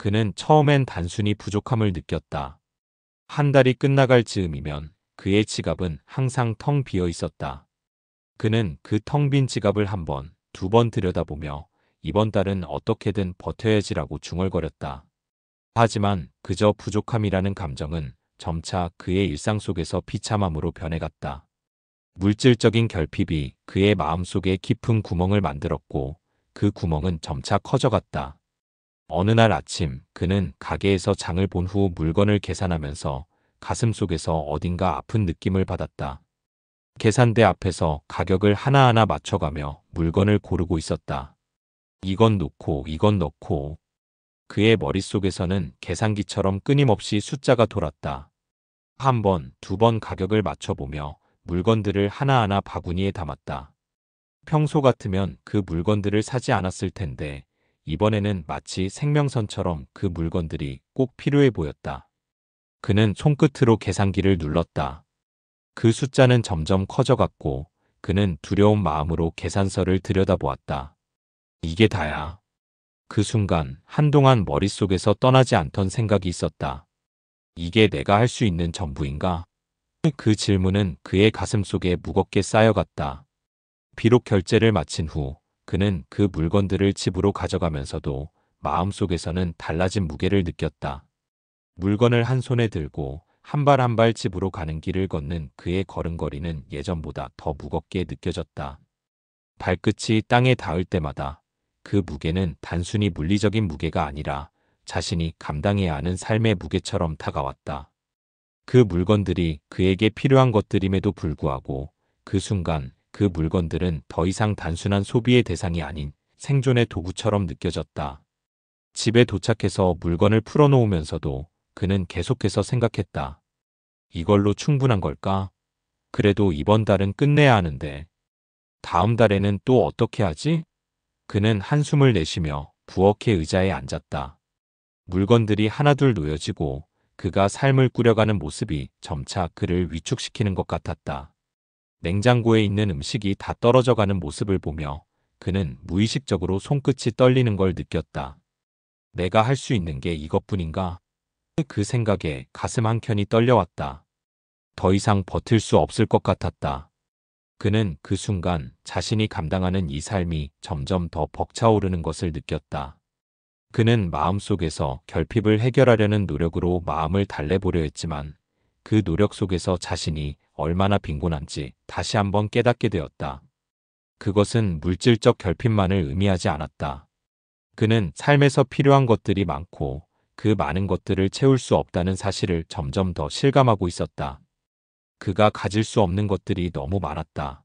그는 처음엔 단순히 부족함을 느꼈다. 한 달이 끝나갈 즈음이면 그의 지갑은 항상 텅 비어 있었다. 그는 그 텅 빈 지갑을 한 번, 두 번 들여다보며 이번 달은 어떻게든 버텨야지라고 중얼거렸다. 하지만 그저 부족함이라는 감정은 점차 그의 일상 속에서 비참함으로 변해갔다. 물질적인 결핍이 그의 마음속에 깊은 구멍을 만들었고 그 구멍은 점차 커져갔다. 어느 날 아침 그는 가게에서 장을 본 후 물건을 계산하면서 가슴 속에서 어딘가 아픈 느낌을 받았다. 계산대 앞에서 가격을 하나하나 맞춰가며 물건을 고르고 있었다. 이건 놓고 이건 넣고 그의 머릿속에서는 계산기처럼 끊임없이 숫자가 돌았다. 한 번, 두 번 가격을 맞춰보며 물건들을 하나하나 바구니에 담았다. 평소 같으면 그 물건들을 사지 않았을 텐데 이번에는 마치 생명선처럼 그 물건들이 꼭 필요해 보였다. 그는 손끝으로 계산기를 눌렀다. 그 숫자는 점점 커져갔고 그는 두려운 마음으로 계산서를 들여다보았다. 이게 다야. 그 순간 한동안 머릿속에서 떠나지 않던 생각이 있었다. 이게 내가 할 수 있는 전부인가? 그 질문은 그의 가슴 속에 무겁게 쌓여갔다. 비록 결제를 마친 후 그는 그 물건들을 집으로 가져가면서도 마음속에서는 달라진 무게를 느꼈다. 물건을 한 손에 들고 한 발 한 발 집으로 가는 길을 걷는 그의 걸음걸이는 예전보다 더 무겁게 느껴졌다. 발끝이 땅에 닿을 때마다 그 무게는 단순히 물리적인 무게가 아니라 자신이 감당해야 하는 삶의 무게처럼 다가왔다. 그 물건들이 그에게 필요한 것들임에도 불구하고 그 순간 그 물건들은 더 이상 단순한 소비의 대상이 아닌 생존의 도구처럼 느껴졌다. 집에 도착해서 물건을 풀어놓으면서도 그는 계속해서 생각했다. 이걸로 충분한 걸까? 그래도 이번 달은 끝내야 하는데. 다음 달에는 또 어떻게 하지? 그는 한숨을 내쉬며 부엌의 의자에 앉았다. 물건들이 하나둘 놓여지고 그가 삶을 꾸려가는 모습이 점차 그를 위축시키는 것 같았다. 냉장고에 있는 음식이 다 떨어져가는 모습을 보며 그는 무의식적으로 손끝이 떨리는 걸 느꼈다. 내가 할 수 있는 게 이것뿐인가? 그 생각에 가슴 한켠이 떨려왔다. 더 이상 버틸 수 없을 것 같았다. 그는 그 순간 자신이 감당하는 이 삶이 점점 더 벅차오르는 것을 느꼈다. 그는 마음속에서 결핍을 해결하려는 노력으로 마음을 달래보려 했지만 그 노력 속에서 자신이 얼마나 빈곤한지 다시 한번 깨닫게 되었다. 그것은 물질적 결핍만을 의미하지 않았다. 그는 삶에서 필요한 것들이 많고 그 많은 것들을 채울 수 없다는 사실을 점점 더 실감하고 있었다. 그가 가질 수 없는 것들이 너무 많았다.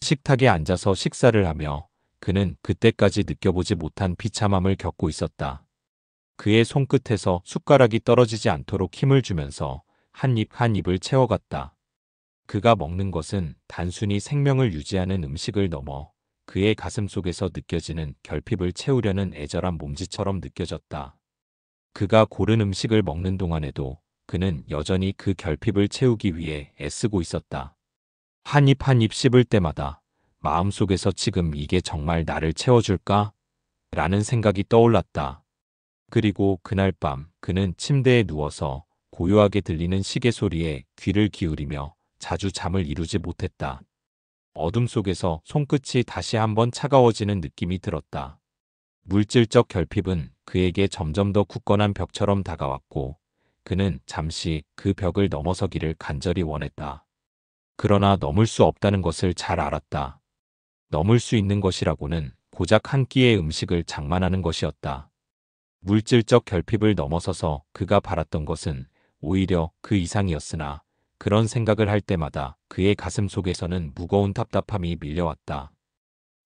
식탁에 앉아서 식사를 하며 그는 그때까지 느껴보지 못한 비참함을 겪고 있었다. 그의 손끝에서 숟가락이 떨어지지 않도록 힘을 주면서 한 입 한 입을 채워갔다. 그가 먹는 것은 단순히 생명을 유지하는 음식을 넘어 그의 가슴 속에서 느껴지는 결핍을 채우려는 애절한 몸짓처럼 느껴졌다. 그가 고른 음식을 먹는 동안에도 그는 여전히 그 결핍을 채우기 위해 애쓰고 있었다. 한 입 한 입 씹을 때마다 마음속에서 지금 이게 정말 나를 채워줄까? 라는 생각이 떠올랐다. 그리고 그날 밤 그는 침대에 누워서 고요하게 들리는 시계 소리에 귀를 기울이며 자주 잠을 이루지 못했다. 어둠 속에서 손끝이 다시 한번 차가워지는 느낌이 들었다. 물질적 결핍은 그에게 점점 더 굳건한 벽처럼 다가왔고 그는 잠시 그 벽을 넘어서기를 간절히 원했다. 그러나 넘을 수 없다는 것을 잘 알았다. 넘을 수 있는 것이라고는 고작 한 끼의 음식을 장만하는 것이었다. 물질적 결핍을 넘어서서 그가 바랐던 것은 오히려 그 이상이었으나 그런 생각을 할 때마다 그의 가슴 속에서는 무거운 답답함이 밀려왔다.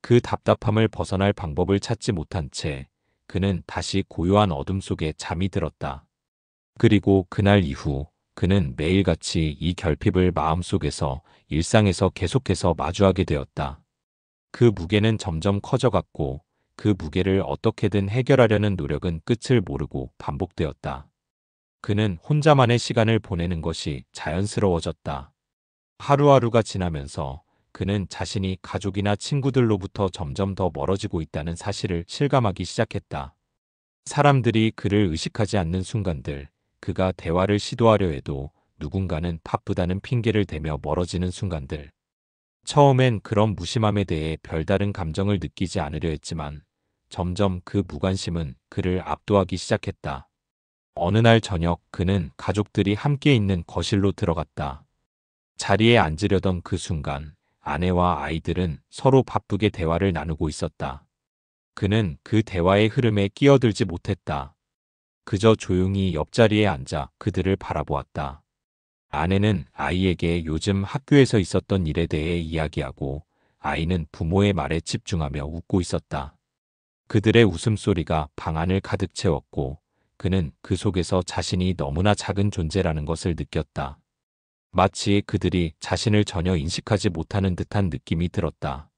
그 답답함을 벗어날 방법을 찾지 못한 채 그는 다시 고요한 어둠 속에 잠이 들었다. 그리고 그날 이후 그는 매일같이 이 결핍을 마음속에서 일상에서 계속해서 마주하게 되었다. 그 무게는 점점 커져갔고 그 무게를 어떻게든 해결하려는 노력은 끝을 모르고 반복되었다. 그는 혼자만의 시간을 보내는 것이 자연스러워졌다. 하루하루가 지나면서 그는 자신이 가족이나 친구들로부터 점점 더 멀어지고 있다는 사실을 실감하기 시작했다. 사람들이 그를 의식하지 않는 순간들, 그가 대화를 시도하려 해도 누군가는 바쁘다는 핑계를 대며 멀어지는 순간들. 처음엔 그런 무심함에 대해 별다른 감정을 느끼지 않으려 했지만 점점 그 무관심은 그를 압도하기 시작했다. 어느 날 저녁 그는 가족들이 함께 있는 거실로 들어갔다. 자리에 앉으려던 그 순간 아내와 아이들은 서로 바쁘게 대화를 나누고 있었다. 그는 그 대화의 흐름에 끼어들지 못했다. 그저 조용히 옆자리에 앉아 그들을 바라보았다. 아내는 아이에게 요즘 학교에서 있었던 일에 대해 이야기하고 아이는 부모의 말에 집중하며 웃고 있었다. 그들의 웃음소리가 방 안을 가득 채웠고 그는 그 속에서 자신이 너무나 작은 존재라는 것을 느꼈다. 마치 그들이 자신을 전혀 인식하지 못하는 듯한 느낌이 들었다.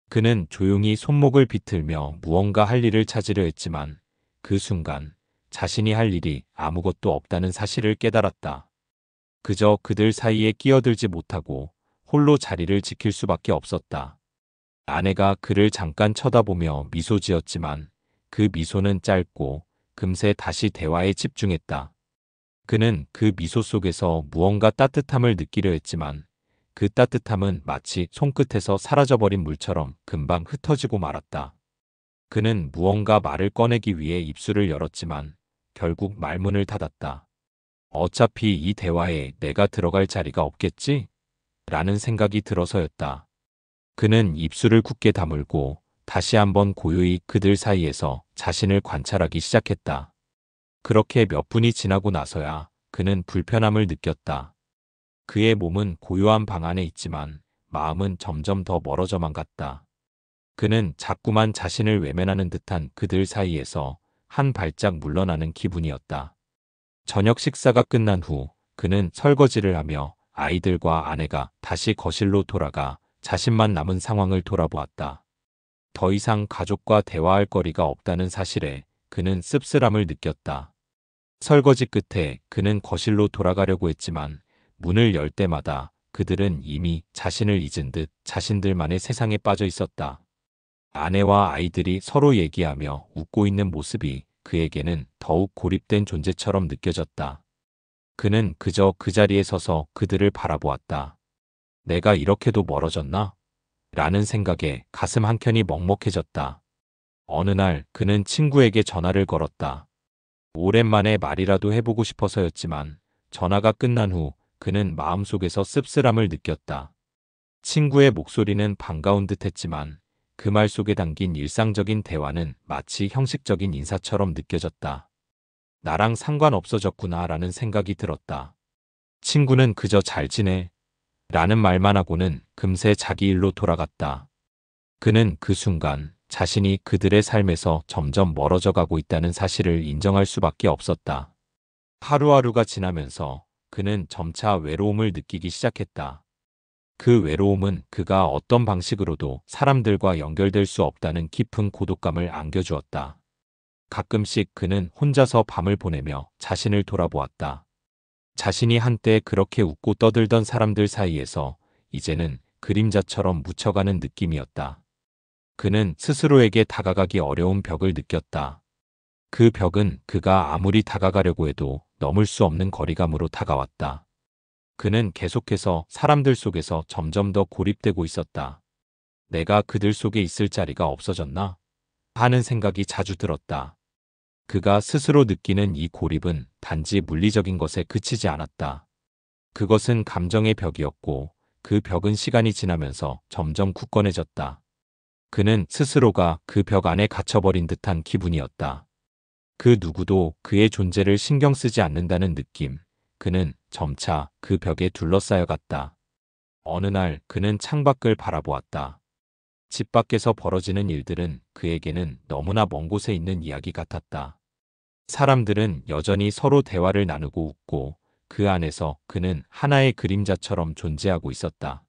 그는 조용히 손목을 비틀며 무언가 할 일을 찾으려 했지만 그 순간 자신이 할 일이 아무것도 없다는 사실을 깨달았다. 그저 그들 사이에 끼어들지 못하고 홀로 자리를 지킬 수밖에 없었다. 아내가 그를 잠깐 쳐다보며 미소 지었지만 그 미소는 짧고 금세 다시 대화에 집중했다. 그는 그 미소 속에서 무언가 따뜻함을 느끼려 했지만 그 따뜻함은 마치 손끝에서 사라져버린 물처럼 금방 흩어지고 말았다. 그는 무언가 말을 꺼내기 위해 입술을 열었지만 결국 말문을 닫았다. 어차피 이 대화에 내가 들어갈 자리가 없겠지? 라는 생각이 들어서였다. 그는 입술을 굳게 다물고 다시 한번 고요히 그들 사이에서 자신을 관찰하기 시작했다. 그렇게 몇 분이 지나고 나서야 그는 불편함을 느꼈다. 그의 몸은 고요한 방 안에 있지만 마음은 점점 더 멀어져만 갔다. 그는 자꾸만 자신을 외면하는 듯한 그들 사이에서 한 발짝 물러나는 기분이었다. 저녁 식사가 끝난 후 그는 설거지를 하며 아이들과 아내가 다시 거실로 돌아가 자신만 남은 상황을 돌아보았다. 더 이상 가족과 대화할 거리가 없다는 사실에 그는 씁쓸함을 느꼈다. 설거지 끝에 그는 거실로 돌아가려고 했지만 문을 열 때마다 그들은 이미 자신을 잊은 듯 자신들만의 세상에 빠져 있었다. 아내와 아이들이 서로 얘기하며 웃고 있는 모습이 그에게는 더욱 고립된 존재처럼 느껴졌다. 그는 그저 그 자리에 서서 그들을 바라보았다. 내가 이렇게도 멀어졌나? 라는 생각에 가슴 한켠이 먹먹해졌다. 어느 날 그는 친구에게 전화를 걸었다. 오랜만에 말이라도 해보고 싶어서였지만 전화가 끝난 후 그는 마음속에서 씁쓸함을 느꼈다. 친구의 목소리는 반가운 듯 했지만 그 말 속에 담긴 일상적인 대화는 마치 형식적인 인사처럼 느껴졌다. 나랑 상관없어졌구나 라는 생각이 들었다. 친구는 그저 잘 지내? 라는 말만 하고는 금세 자기 일로 돌아갔다. 그는 그 순간 자신이 그들의 삶에서 점점 멀어져 가고 있다는 사실을 인정할 수밖에 없었다. 하루하루가 지나면서 그는 점차 외로움을 느끼기 시작했다. 그 외로움은 그가 어떤 방식으로도 사람들과 연결될 수 없다는 깊은 고독감을 안겨주었다. 가끔씩 그는 혼자서 밤을 보내며 자신을 돌아보았다. 자신이 한때 그렇게 웃고 떠들던 사람들 사이에서 이제는 그림자처럼 묻혀가는 느낌이었다. 그는 스스로에게 다가가기 어려운 벽을 느꼈다. 그 벽은 그가 아무리 다가가려고 해도 넘을 수 없는 거리감으로 다가왔다. 그는 계속해서 사람들 속에서 점점 더 고립되고 있었다. 내가 그들 속에 있을 자리가 없어졌나? 하는 생각이 자주 들었다. 그가 스스로 느끼는 이 고립은 단지 물리적인 것에 그치지 않았다. 그것은 감정의 벽이었고 그 벽은 시간이 지나면서 점점 굳건해졌다. 그는 스스로가 그 벽 안에 갇혀버린 듯한 기분이었다. 그 누구도 그의 존재를 신경 쓰지 않는다는 느낌. 그는 점차 그 벽에 둘러싸여 갔다. 어느 날 그는 창밖을 바라보았다. 집 밖에서 벌어지는 일들은 그에게는 너무나 먼 곳에 있는 이야기 같았다. 사람들은 여전히 서로 대화를 나누고 웃고 그 안에서 그는 하나의 그림자처럼 존재하고 있었다.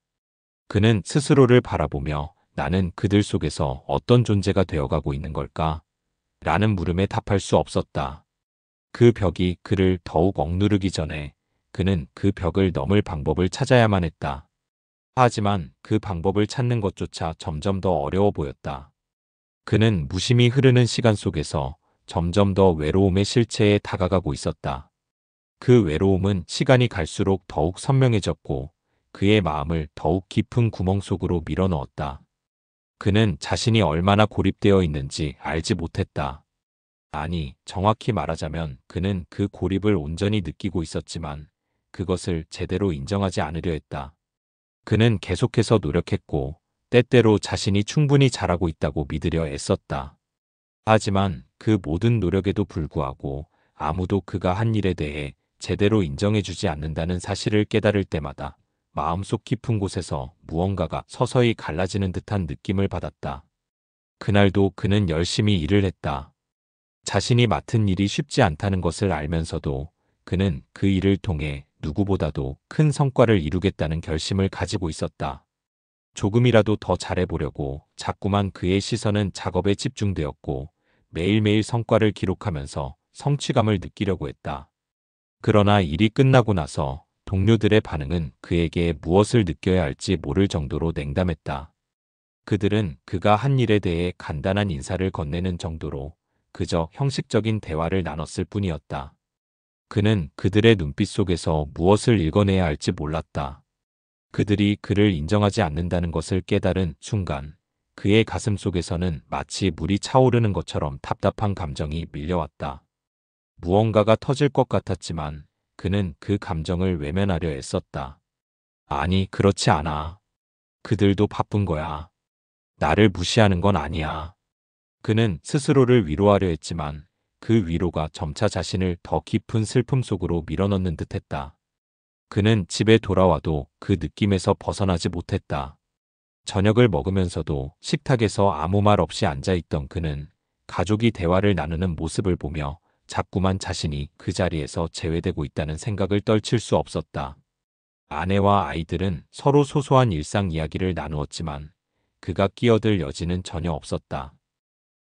그는 스스로를 바라보며 나는 그들 속에서 어떤 존재가 되어가고 있는 걸까? 라는 물음에 답할 수 없었다. 그 벽이 그를 더욱 억누르기 전에 그는 그 벽을 넘을 방법을 찾아야만 했다. 하지만 그 방법을 찾는 것조차 점점 더 어려워 보였다. 그는 무심히 흐르는 시간 속에서 점점 더 외로움의 실체에 다가가고 있었다. 그 외로움은 시간이 갈수록 더욱 선명해졌고 그의 마음을 더욱 깊은 구멍 속으로 밀어넣었다. 그는 자신이 얼마나 고립되어 있는지 알지 못했다. 아니, 정확히 말하자면 그는 그 고립을 온전히 느끼고 있었지만 그것을 제대로 인정하지 않으려 했다. 그는 계속해서 노력했고 때때로 자신이 충분히 잘하고 있다고 믿으려 애썼다. 하지만 그 모든 노력에도 불구하고 아무도 그가 한 일에 대해 제대로 인정해주지 않는다는 사실을 깨달을 때마다 마음속 깊은 곳에서 무언가가 서서히 갈라지는 듯한 느낌을 받았다. 그날도 그는 열심히 일을 했다. 자신이 맡은 일이 쉽지 않다는 것을 알면서도 그는 그 일을 통해 누구보다도 큰 성과를 이루겠다는 결심을 가지고 있었다. 조금이라도 더 잘해보려고 자꾸만 그의 시선은 작업에 집중되었고 매일매일 성과를 기록하면서 성취감을 느끼려고 했다. 그러나 일이 끝나고 나서 동료들의 반응은 그에게 무엇을 느껴야 할지 모를 정도로 냉담했다. 그들은 그가 한 일에 대해 간단한 인사를 건네는 정도로 그저 형식적인 대화를 나눴을 뿐이었다. 그는 그들의 눈빛 속에서 무엇을 읽어내야 할지 몰랐다. 그들이 그를 인정하지 않는다는 것을 깨달은 순간 그의 가슴 속에서는 마치 물이 차오르는 것처럼 답답한 감정이 밀려왔다. 무언가가 터질 것 같았지만 그는 그 감정을 외면하려 애썼다. 아니, 그렇지 않아. 그들도 바쁜 거야. 나를 무시하는 건 아니야. 그는 스스로를 위로하려 했지만 그 위로가 점차 자신을 더 깊은 슬픔 속으로 밀어넣는 듯했다. 그는 집에 돌아와도 그 느낌에서 벗어나지 못했다. 저녁을 먹으면서도 식탁에서 아무 말 없이 앉아있던 그는 가족이 대화를 나누는 모습을 보며 자꾸만 자신이 그 자리에서 제외되고 있다는 생각을 떨칠 수 없었다. 아내와 아이들은 서로 소소한 일상 이야기를 나누었지만 그가 끼어들 여지는 전혀 없었다.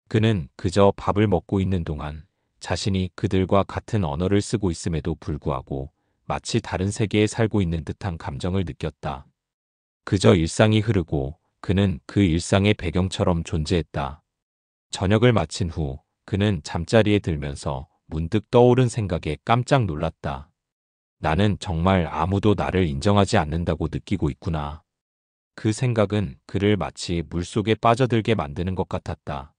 그는 그저 밥을 먹고 있는 동안 자신이 그들과 같은 언어를 쓰고 있음에도 불구하고 마치 다른 세계에 살고 있는 듯한 감정을 느꼈다. 그저 일상이 흐르고 그는 그 일상의 배경처럼 존재했다. 저녁을 마친 후 그는 잠자리에 들면서 문득 떠오른 생각에 깜짝 놀랐다. 나는 정말 아무도 나를 인정하지 않는다고 느끼고 있구나. 그 생각은 그를 마치 물속에 빠져들게 만드는 것 같았다.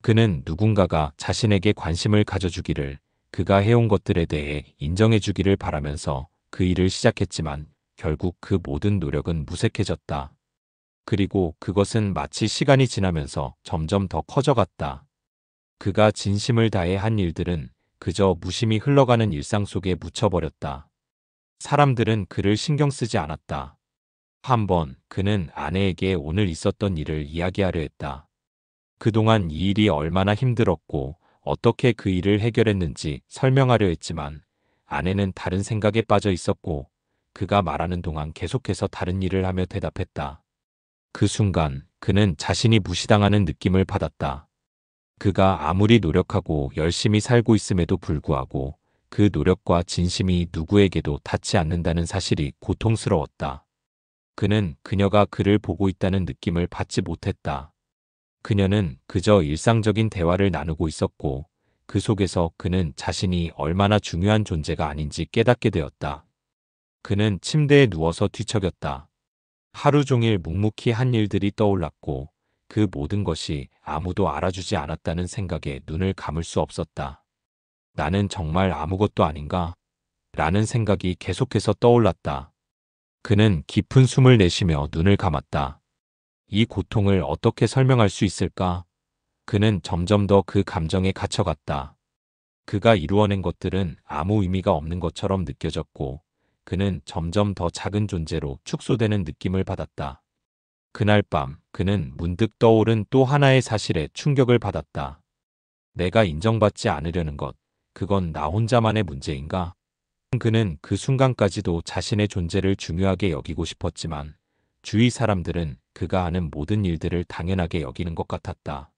그는 누군가가 자신에게 관심을 가져주기를, 그가 해온 것들에 대해 인정해주기를 바라면서 그 일을 시작했지만 결국 그 모든 노력은 무색해졌다. 그리고 그것은 마치 시간이 지나면서 점점 더 커져갔다. 그가 진심을 다해 한 일들은 그저 무심히 흘러가는 일상 속에 묻혀버렸다. 사람들은 그를 신경 쓰지 않았다. 한 번 그는 아내에게 오늘 있었던 일을 이야기하려 했다. 그동안 이 일이 얼마나 힘들었고 어떻게 그 일을 해결했는지 설명하려 했지만 아내는 다른 생각에 빠져 있었고 그가 말하는 동안 계속해서 다른 일을 하며 대답했다. 그 순간 그는 자신이 무시당하는 느낌을 받았다. 그가 아무리 노력하고 열심히 살고 있음에도 불구하고 그 노력과 진심이 누구에게도 닿지 않는다는 사실이 고통스러웠다. 그는 그녀가 그를 보고 있다는 느낌을 받지 못했다. 그녀는 그저 일상적인 대화를 나누고 있었고 그 속에서 그는 자신이 얼마나 중요한 존재가 아닌지 깨닫게 되었다. 그는 침대에 누워서 뒤척였다. 하루 종일 묵묵히 한 일들이 떠올랐고 그 모든 것이 아무도 알아주지 않았다는 생각에 눈을 감을 수 없었다. 나는 정말 아무것도 아닌가? 라는 생각이 계속해서 떠올랐다. 그는 깊은 숨을 내쉬며 눈을 감았다. 이 고통을 어떻게 설명할 수 있을까? 그는 점점 더 그 감정에 갇혀갔다. 그가 이루어낸 것들은 아무 의미가 없는 것처럼 느껴졌고 그는 점점 더 작은 존재로 축소되는 느낌을 받았다. 그날 밤 그는 문득 떠오른 또 하나의 사실에 충격을 받았다. 내가 인정받지 않으려는 것, 그건 나 혼자만의 문제인가? 그는 그 순간까지도 자신의 존재를 중요하게 여기고 싶었지만 주위 사람들은 그가 하는 모든 일들을 당연하게 여기는 것 같았다.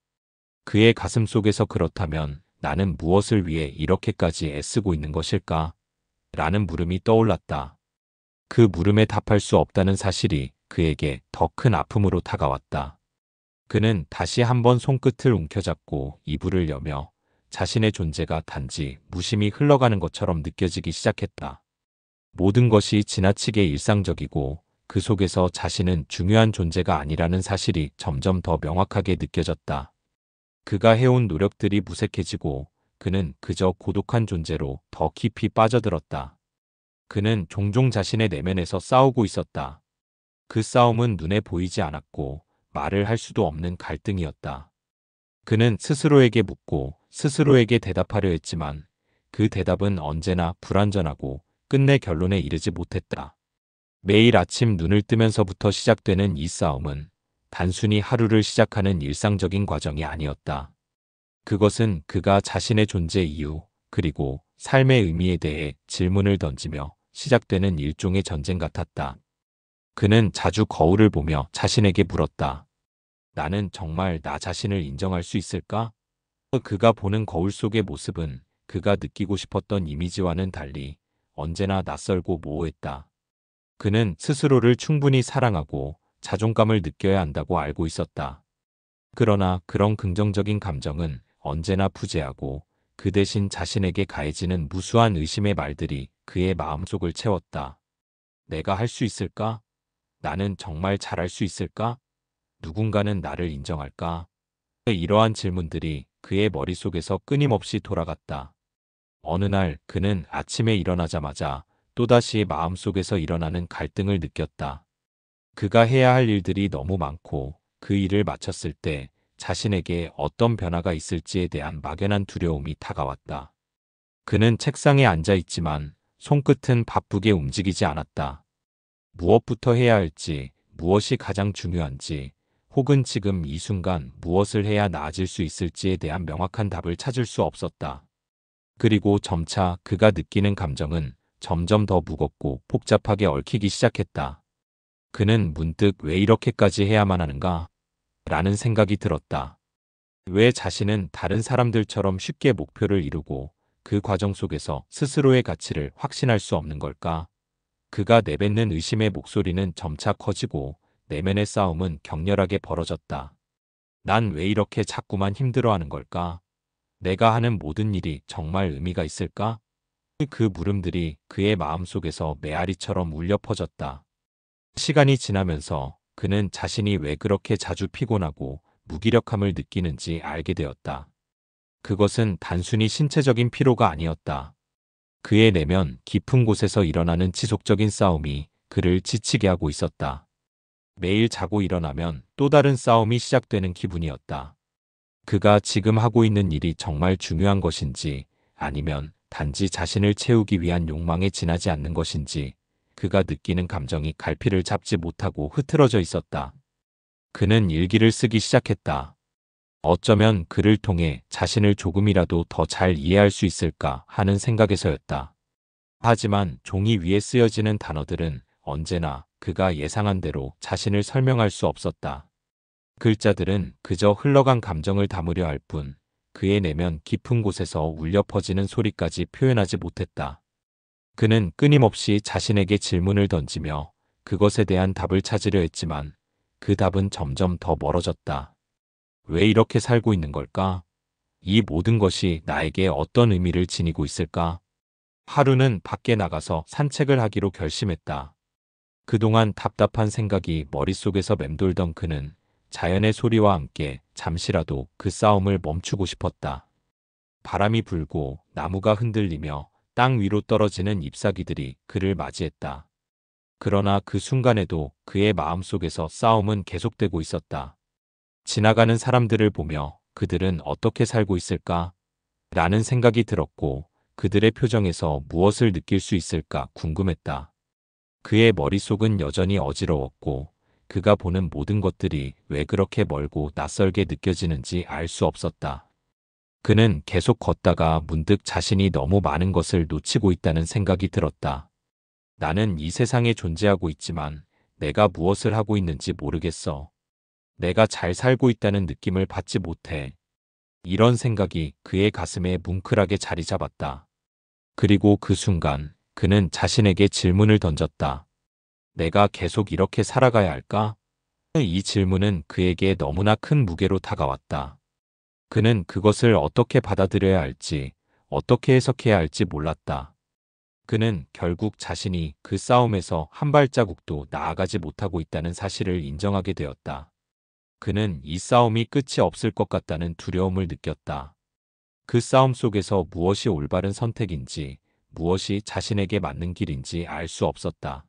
그의 가슴 속에서 그렇다면 나는 무엇을 위해 이렇게까지 애쓰고 있는 것일까? 라는 물음이 떠올랐다. 그 물음에 답할 수 없다는 사실이 그에게 더 큰 아픔으로 다가왔다. 그는 다시 한번 손끝을 움켜잡고 이불을 여며 자신의 존재가 단지 무심히 흘러가는 것처럼 느껴지기 시작했다. 모든 것이 지나치게 일상적이고 그 속에서 자신은 중요한 존재가 아니라는 사실이 점점 더 명확하게 느껴졌다. 그가 해온 노력들이 무색해지고 그는 그저 고독한 존재로 더 깊이 빠져들었다. 그는 종종 자신의 내면에서 싸우고 있었다. 그 싸움은 눈에 보이지 않았고 말을 할 수도 없는 갈등이었다. 그는 스스로에게 묻고 스스로에게 대답하려 했지만 그 대답은 언제나 불완전하고 끝내 결론에 이르지 못했다. 매일 아침 눈을 뜨면서부터 시작되는 이 싸움은 단순히 하루를 시작하는 일상적인 과정이 아니었다. 그것은 그가 자신의 존재 이유, 그리고 삶의 의미에 대해 질문을 던지며 시작되는 일종의 전쟁 같았다. 그는 자주 거울을 보며 자신에게 물었다. 나는 정말 나 자신을 인정할 수 있을까? 그가 보는 거울 속의 모습은 그가 느끼고 싶었던 이미지와는 달리 언제나 낯설고 모호했다. 그는 스스로를 충분히 사랑하고 자존감을 느껴야 한다고 알고 있었다. 그러나 그런 긍정적인 감정은 언제나 부재하고 그 대신 자신에게 가해지는 무수한 의심의 말들이 그의 마음속을 채웠다. 내가 할 수 있을까? 나는 정말 잘할 수 있을까? 누군가는 나를 인정할까? 이러한 질문들이 그의 머릿속에서 끊임없이 돌아갔다. 어느 날 그는 아침에 일어나자마자 또다시 마음속에서 일어나는 갈등을 느꼈다. 그가 해야 할 일들이 너무 많고 그 일을 마쳤을 때 자신에게 어떤 변화가 있을지에 대한 막연한 두려움이 다가왔다. 그는 책상에 앉아 있지만 손끝은 바쁘게 움직이지 않았다. 무엇부터 해야 할지, 무엇이 가장 중요한지, 혹은 지금 이 순간 무엇을 해야 나아질 수 있을지에 대한 명확한 답을 찾을 수 없었다. 그리고 점차 그가 느끼는 감정은 점점 더 무겁고 복잡하게 얽히기 시작했다. 그는 문득 왜 이렇게까지 해야만 하는가? 라는 생각이 들었다. 왜 자신은 다른 사람들처럼 쉽게 목표를 이루고 그 과정 속에서 스스로의 가치를 확신할 수 없는 걸까? 그가 내뱉는 의심의 목소리는 점차 커지고 내면의 싸움은 격렬하게 벌어졌다. 난 왜 이렇게 자꾸만 힘들어하는 걸까? 내가 하는 모든 일이 정말 의미가 있을까? 그 물음들이 그의 마음속에서 메아리처럼 울려 퍼졌다. 시간이 지나면서 그는 자신이 왜 그렇게 자주 피곤하고 무기력함을 느끼는지 알게 되었다. 그것은 단순히 신체적인 피로가 아니었다. 그의 내면 깊은 곳에서 일어나는 지속적인 싸움이 그를 지치게 하고 있었다. 매일 자고 일어나면 또 다른 싸움이 시작되는 기분이었다. 그가 지금 하고 있는 일이 정말 중요한 것인지 아니면 단지 자신을 채우기 위한 욕망에 지나지 않는 것인지 그가 느끼는 감정이 갈피를 잡지 못하고 흐트러져 있었다. 그는 일기를 쓰기 시작했다. 어쩌면 글을 통해 자신을 조금이라도 더 잘 이해할 수 있을까 하는 생각에서였다. 하지만 종이 위에 쓰여지는 단어들은 언제나 그가 예상한 대로 자신을 설명할 수 없었다. 글자들은 그저 흘러간 감정을 담으려 할 뿐, 그의 내면 깊은 곳에서 울려 퍼지는 소리까지 표현하지 못했다. 그는 끊임없이 자신에게 질문을 던지며 그것에 대한 답을 찾으려 했지만 그 답은 점점 더 멀어졌다. 왜 이렇게 살고 있는 걸까? 이 모든 것이 나에게 어떤 의미를 지니고 있을까? 하루는 밖에 나가서 산책을 하기로 결심했다. 그동안 답답한 생각이 머릿속에서 맴돌던 그는 자연의 소리와 함께 잠시라도 그 싸움을 멈추고 싶었다. 바람이 불고 나무가 흔들리며 땅 위로 떨어지는 잎사귀들이 그를 맞이했다. 그러나 그 순간에도 그의 마음속에서 싸움은 계속되고 있었다. 지나가는 사람들을 보며 그들은 어떻게 살고 있을까? 라는 생각이 들었고 그들의 표정에서 무엇을 느낄 수 있을까 궁금했다. 그의 머릿속은 여전히 어지러웠고 그가 보는 모든 것들이 왜 그렇게 멀고 낯설게 느껴지는지 알 수 없었다. 그는 계속 걷다가 문득 자신이 너무 많은 것을 놓치고 있다는 생각이 들었다. 나는 이 세상에 존재하고 있지만 내가 무엇을 하고 있는지 모르겠어. 내가 잘 살고 있다는 느낌을 받지 못해. 이런 생각이 그의 가슴에 뭉클하게 자리 잡았다. 그리고 그 순간 그는 자신에게 질문을 던졌다. 내가 계속 이렇게 살아가야 할까? 이 질문은 그에게 너무나 큰 무게로 다가왔다. 그는 그것을 어떻게 받아들여야 할지, 어떻게 해석해야 할지 몰랐다. 그는 결국 자신이 그 싸움에서 한 발자국도 나아가지 못하고 있다는 사실을 인정하게 되었다. 그는 이 싸움이 끝이 없을 것 같다는 두려움을 느꼈다. 그 싸움 속에서 무엇이 올바른 선택인지, 무엇이 자신에게 맞는 길인지 알 수 없었다.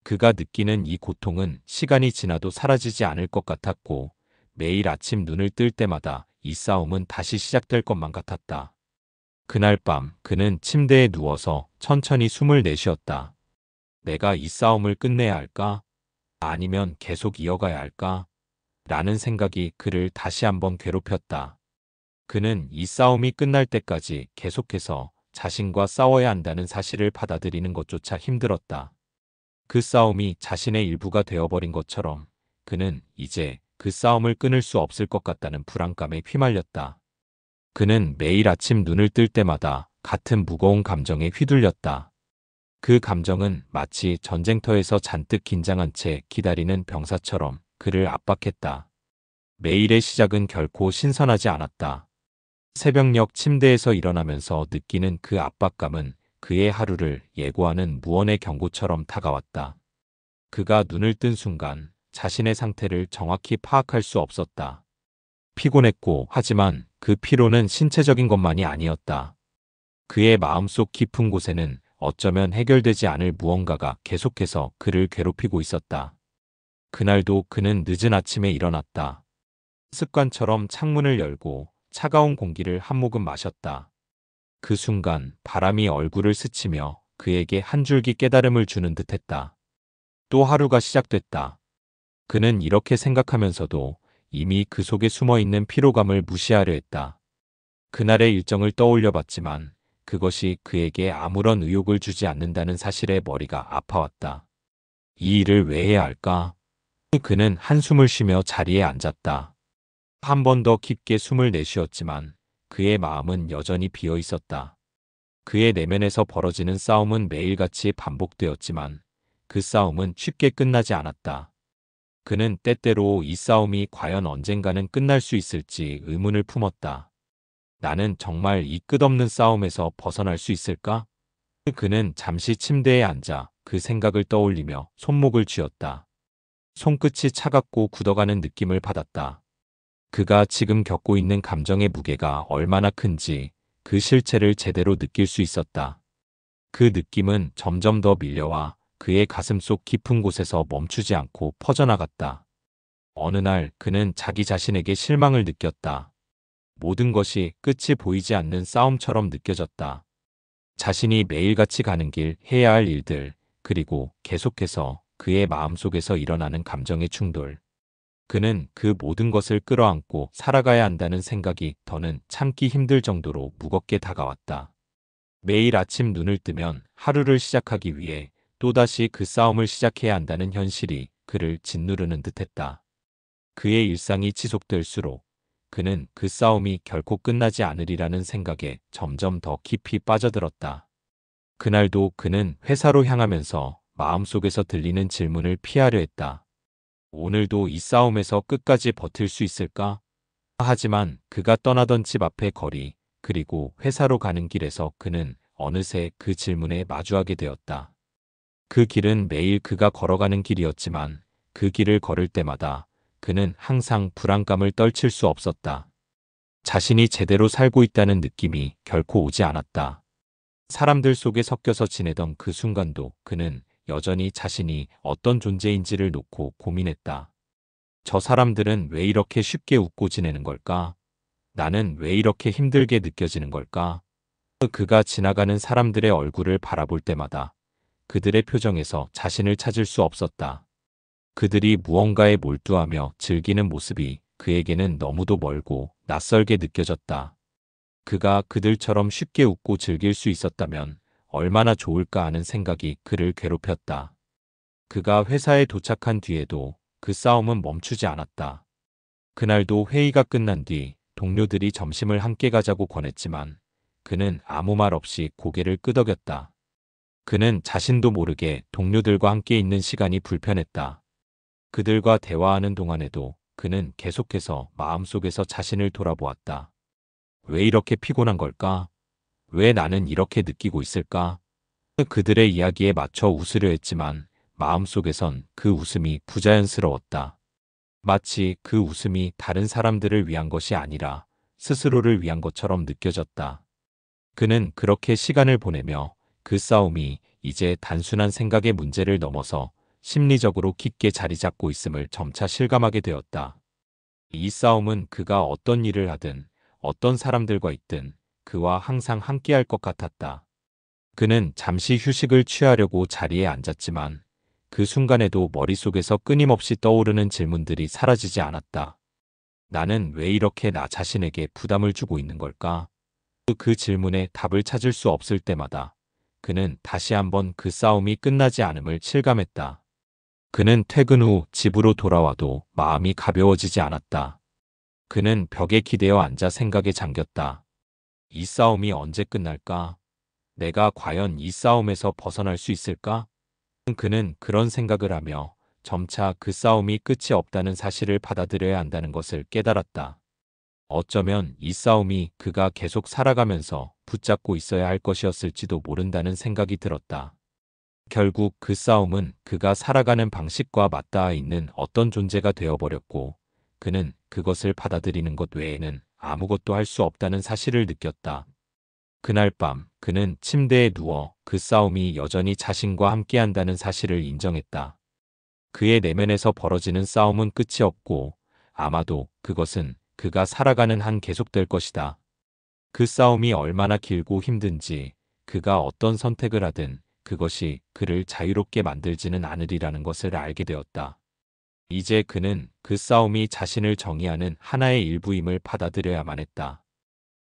그가 느끼는 이 고통은 시간이 지나도 사라지지 않을 것 같았고, 매일 아침 눈을 뜰 때마다 이 싸움은 다시 시작될 것만 같았다. 그날 밤 그는 침대에 누워서 천천히 숨을 내쉬었다. 내가 이 싸움을 끝내야 할까? 아니면 계속 이어가야 할까? 라는 생각이 그를 다시 한번 괴롭혔다. 그는 이 싸움이 끝날 때까지 계속해서 자신과 싸워야 한다는 사실을 받아들이는 것조차 힘들었다. 그 싸움이 자신의 일부가 되어버린 것처럼 그는 이제 그 싸움을 끊을 수 없을 것 같다는 불안감에 휘말렸다. 그는 매일 아침 눈을 뜰 때마다 같은 무거운 감정에 휘둘렸다. 그 감정은 마치 전쟁터에서 잔뜩 긴장한 채 기다리는 병사처럼 그를 압박했다. 매일의 시작은 결코 신선하지 않았다. 새벽녘 침대에서 일어나면서 느끼는 그 압박감은 그의 하루를 예고하는 무언의 경고처럼 다가왔다. 그가 눈을 뜬 순간 자신의 상태를 정확히 파악할 수 없었다. 피곤했고 하지만 그 피로는 신체적인 것만이 아니었다. 그의 마음속 깊은 곳에는 어쩌면 해결되지 않을 무언가가 계속해서 그를 괴롭히고 있었다. 그날도 그는 늦은 아침에 일어났다. 습관처럼 창문을 열고 차가운 공기를 한 모금 마셨다. 그 순간 바람이 얼굴을 스치며 그에게 한 줄기 깨달음을 주는 듯했다. 또 하루가 시작됐다. 그는 이렇게 생각하면서도 이미 그 속에 숨어있는 피로감을 무시하려 했다. 그날의 일정을 떠올려 봤지만 그것이 그에게 아무런 의욕을 주지 않는다는 사실에 머리가 아파왔다. 이 일을 왜 해야 할까? 그는 한숨을 쉬며 자리에 앉았다. 한 번 더 깊게 숨을 내쉬었지만 그의 마음은 여전히 비어 있었다. 그의 내면에서 벌어지는 싸움은 매일같이 반복되었지만 그 싸움은 쉽게 끝나지 않았다. 그는 때때로 이 싸움이 과연 언젠가는 끝날 수 있을지 의문을 품었다. 나는 정말 이 끝없는 싸움에서 벗어날 수 있을까? 그는 잠시 침대에 앉아 그 생각을 떠올리며 손목을 쥐었다. 손끝이 차갑고 굳어가는 느낌을 받았다. 그가 지금 겪고 있는 감정의 무게가 얼마나 큰지 그 실체를 제대로 느낄 수 있었다. 그 느낌은 점점 더 밀려와 그의 가슴속 깊은 곳에서 멈추지 않고 퍼져나갔다. 어느 날 그는 자기 자신에게 실망을 느꼈다. 모든 것이 끝이 보이지 않는 싸움처럼 느껴졌다. 자신이 매일같이 가는 길, 해야 할 일들, 그리고 계속해서 그의 마음속에서 일어나는 감정의 충돌. 그는 그 모든 것을 끌어안고 살아가야 한다는 생각이 더는 참기 힘들 정도로 무겁게 다가왔다. 매일 아침 눈을 뜨면 하루를 시작하기 위해 또다시 그 싸움을 시작해야 한다는 현실이 그를 짓누르는 듯했다. 그의 일상이 지속될수록 그는 그 싸움이 결코 끝나지 않으리라는 생각에 점점 더 깊이 빠져들었다. 그날도 그는 회사로 향하면서 마음속에서 들리는 질문을 피하려 했다. 오늘도 이 싸움에서 끝까지 버틸 수 있을까? 하지만 그가 떠나던 집 앞의 거리, 그리고 회사로 가는 길에서 그는 어느새 그 질문에 마주하게 되었다. 그 길은 매일 그가 걸어가는 길이었지만 그 길을 걸을 때마다 그는 항상 불안감을 떨칠 수 없었다. 자신이 제대로 살고 있다는 느낌이 결코 오지 않았다. 사람들 속에 섞여서 지내던 그 순간도 그는 여전히 자신이 어떤 존재인지를 놓고 고민했다. 저 사람들은 왜 이렇게 쉽게 웃고 지내는 걸까? 나는 왜 이렇게 힘들게 느껴지는 걸까? 그가 지나가는 사람들의 얼굴을 바라볼 때마다 그들의 표정에서 자신을 찾을 수 없었다. 그들이 무언가에 몰두하며 즐기는 모습이 그에게는 너무도 멀고 낯설게 느껴졌다. 그가 그들처럼 쉽게 웃고 즐길 수 있었다면 얼마나 좋을까 하는 생각이 그를 괴롭혔다. 그가 회사에 도착한 뒤에도 그 싸움은 멈추지 않았다. 그날도 회의가 끝난 뒤 동료들이 점심을 함께 가자고 권했지만 그는 아무 말 없이 고개를 끄덕였다. 그는 자신도 모르게 동료들과 함께 있는 시간이 불편했다. 그들과 대화하는 동안에도 그는 계속해서 마음속에서 자신을 돌아보았다. 왜 이렇게 피곤한 걸까? 왜 나는 이렇게 느끼고 있을까? 그들의 이야기에 맞춰 웃으려 했지만 마음속에선 그 웃음이 부자연스러웠다. 마치 그 웃음이 다른 사람들을 위한 것이 아니라 스스로를 위한 것처럼 느껴졌다. 그는 그렇게 시간을 보내며 그 싸움이 이제 단순한 생각의 문제를 넘어서 심리적으로 깊게 자리 잡고 있음을 점차 실감하게 되었다. 이 싸움은 그가 어떤 일을 하든 어떤 사람들과 있든 그와 항상 함께할 것 같았다. 그는 잠시 휴식을 취하려고 자리에 앉았지만 그 순간에도 머릿속에서 끊임없이 떠오르는 질문들이 사라지지 않았다. 나는 왜 이렇게 나 자신에게 부담을 주고 있는 걸까? 그 질문에 답을 찾을 수 없을 때마다 그는 다시 한번 그 싸움이 끝나지 않음을 실감했다. 그는 퇴근 후 집으로 돌아와도 마음이 가벼워지지 않았다. 그는 벽에 기대어 앉아 생각에 잠겼다. 이 싸움이 언제 끝날까? 내가 과연 이 싸움에서 벗어날 수 있을까? 그는 그런 생각을 하며 점차 그 싸움이 끝이 없다는 사실을 받아들여야 한다는 것을 깨달았다. 어쩌면 이 싸움이 그가 계속 살아가면서 붙잡고 있어야 할 것이었을지도 모른다는 생각이 들었다. 결국 그 싸움은 그가 살아가는 방식과 맞닿아 있는 어떤 존재가 되어버렸고, 그는 그것을 받아들이는 것 외에는 아무것도 할 수 없다는 사실을 느꼈다. 그날 밤 그는 침대에 누워 그 싸움이 여전히 자신과 함께한다는 사실을 인정했다. 그의 내면에서 벌어지는 싸움은 끝이 없고 아마도 그것은 그가 살아가는 한 계속될 것이다. 그 싸움이 얼마나 길고 힘든지 그가 어떤 선택을 하든 그것이 그를 자유롭게 만들지는 않으리라는 것을 알게 되었다. 이제 그는 그 싸움이 자신을 정의하는 하나의 일부임을 받아들여야만 했다.